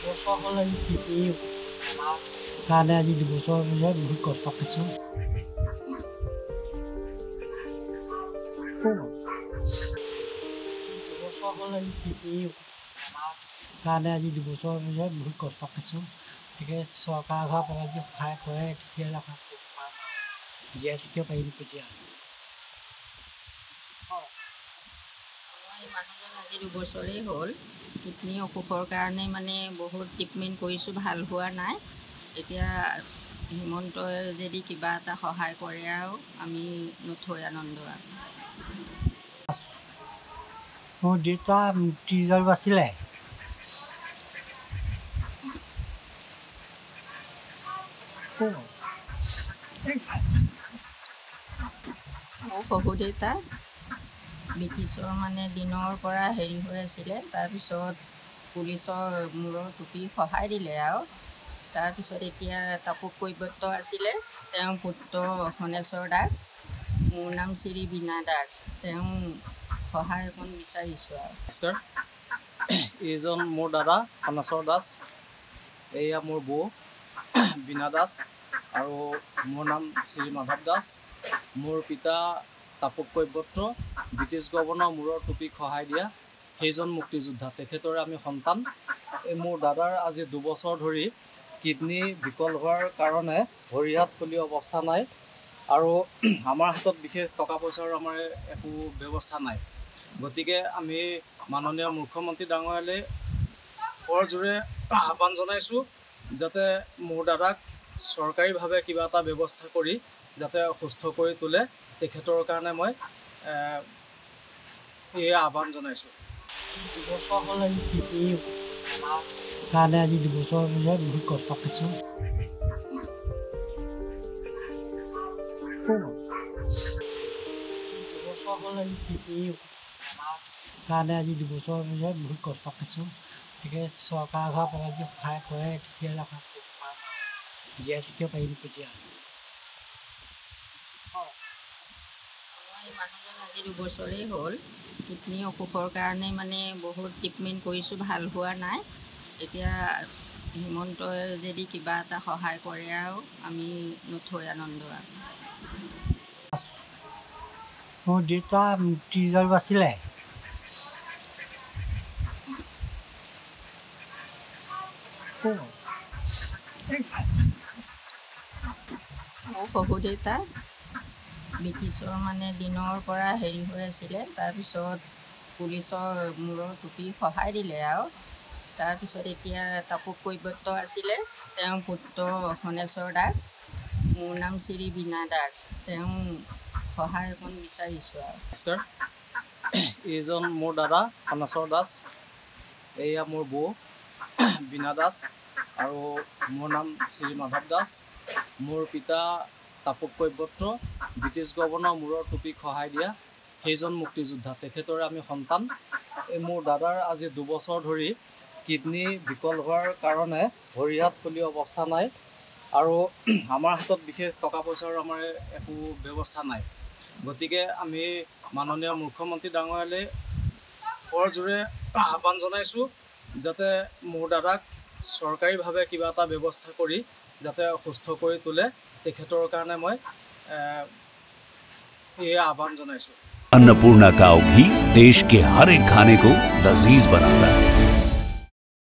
বছৰ হ'ল আজি কিডনী কাৰণে আজি 2 বছৰ পিছত বহুত কষ্ট পাইছোঁ। দুবছৰ হ'ল আজি কিডনী কাৰণে আজি 2 বছৰ পিছত বহুত কষ্ট পাইছোঁ। গতিকে চৰকাৰৰ ঘৰৰ পৰা যদি সহায় কৰে তেতিয়াহ'লে অকণ পাম আৰু জীয়াই থাকিব পাৰিম তেতিয়া। মানুহজন আজি 2 বছৰেই হ'ল। কিডনী অসুখৰ কাৰণে মানে বহুত ট্ৰিটমেণ্ট কৰিছোঁ, ভাল হোৱা নাই। এতিয়া হিমন্তই যদি কিবা এটা সহায় কৰে আৰু আমি নথৈ আনন্দ আৰু। মোৰ দেউতা মুক্তিযোদ্ধাও আছিলে। মোৰ শহুৰ দেউতা ব্ৰিটিছৰ মানে দিনৰ পৰা হেৰি হৈ আছিলে, তাৰপিছত পুলিচৰ মূৰৰ টুপি সহায় দিলে আৰু তাৰপিছত এতিয়া তাপস কৈৱৰ্ত আছিলে, তেওঁৰ পুত্ৰ হনেশ্বৰ দাস, মোৰ নাম শ্ৰী বীণা দাস, তেওঁ সহায় অকণ বিচাৰিছোঁ আৰু। নমস্কাৰ, এইজন মোৰ দাদা হনেশ্বৰ দাস, এয়া মোৰ বৌ বীণা দাস আৰু মোৰ নাম শ্ৰী মাধৱ দাস। মোৰ পিতা তাপস কৈৱৰ্ত, ব্ৰিটিছ গভৰ্ণৰ মূৰৰ টুপিক সহায় দিয়া সেইজন মুক্তিযোদ্ধা, তেখেতৰে আমি সন্তান। এই মোৰ দাদাৰ আজি 2 বছৰ ধৰি কিডনী বিকল হোৱাৰ কাৰণে ভৰি হাত ফুলি অৱস্থা নাই আৰু আমাৰ হাতত বিশেষ টকা পইচাৰ আমাৰ একো ব্যৱস্থা নাই। গতিকে আমি মাননীয় মুখ্যমন্ত্ৰী ডাঙৰীয়ালৈ কৰজোৰে আহ্বান জনাইছোঁ যাতে মোৰ দাদাক চৰকাৰীভাৱে কিবা এটা ব্যৱস্থা কৰি যাতে সুস্থ কৰি তোলে, তেখেতৰ কাৰণে মই এই আহ্বান জনাইছোঁ। 2 বছৰ হ'ল আজি কিডনী কাৰণে আজি 2 বছৰ পিছত বহুত কষ্ট পাইছোঁ। দুবছৰ হ'ল আজি কিডনী কাৰণে আজি 2 বছৰ পিছত বহুত কষ্ট পাইছোঁ। গতিকে চৰকাৰৰ ঘৰৰ পৰা যদি সহায় কৰে তেতিয়াহ'লে অকণ পাম আৰু জীয়াই থাকিব পাৰিম তেতিয়া। মানুহজন আজি 2 বছৰেই হ'ল। কিডনী অসুখৰ কাৰণে মানে বহুত ট্ৰিটমেণ্ট কৰিছোঁ, ভাল হোৱা নাই। এতিয়া হিমন্তই যদি কিবা এটা সহায় কৰে আৰু আমি নথৈ আনন্দ আৰু। মোৰ দেউতা মুক্তিযোদ্ধাও আছিলে। মোৰ শহুৰ দেউতা ব্ৰিটিছৰ মানে দিনৰ পৰা হেৰি হৈ আছিলে, তাৰপিছত পুলিচৰ মূৰৰ টুপি সহায় দিলে আৰু তাৰপিছত এতিয়া তাপস কৈৱৰ্ত আছিলে, তেওঁৰ পুত্ৰ হনেশ্বৰ দাস, মোৰ নাম শ্ৰী বীণা দাস, তেওঁ সহায় অকণ বিচাৰিছোঁ আৰু। নমস্কাৰ, এইজন মোৰ দাদা হনেশ্বৰ দাস, এয়া মোৰ বৌ বীণা দাস আৰু মোৰ নাম শ্ৰী মাধৱ দাস। মোৰ পিতা তাপস কৈৱৰ্ত, ব্ৰিটিছ গভৰ্ণৰ মূৰৰ টুপিক সহায় দিয়া সেইজন মুক্তিযোদ্ধা, তেখেতৰে আমি সন্তান। এই মোৰ দাদাৰ আজি 2 বছৰ ধৰি কিডনী বিকল হোৱাৰ কাৰণে ভৰি হাত ফুলি অৱস্থা নাই আৰু আমাৰ হাতত বিশেষ টকা পইচাৰ আমাৰ একো ব্যৱস্থা নাই। গতিকে আমি মাননীয় মুখ্যমন্ত্ৰী ডাঙৰীয়ালৈ কৰজোৰে আহ্বান জনাইছোঁ যাতে মোৰ দাদাক চৰকাৰীভাৱে কিবা এটা ব্যৱস্থা কৰি যাতে সুস্থ কৰি তোলে, তেখেতৰ কাৰণে মই এই আহ্বাन जनाइছোঁ। अन्नपूर्णा काव घी देश के हर एक खाने को लजीज बनाता है।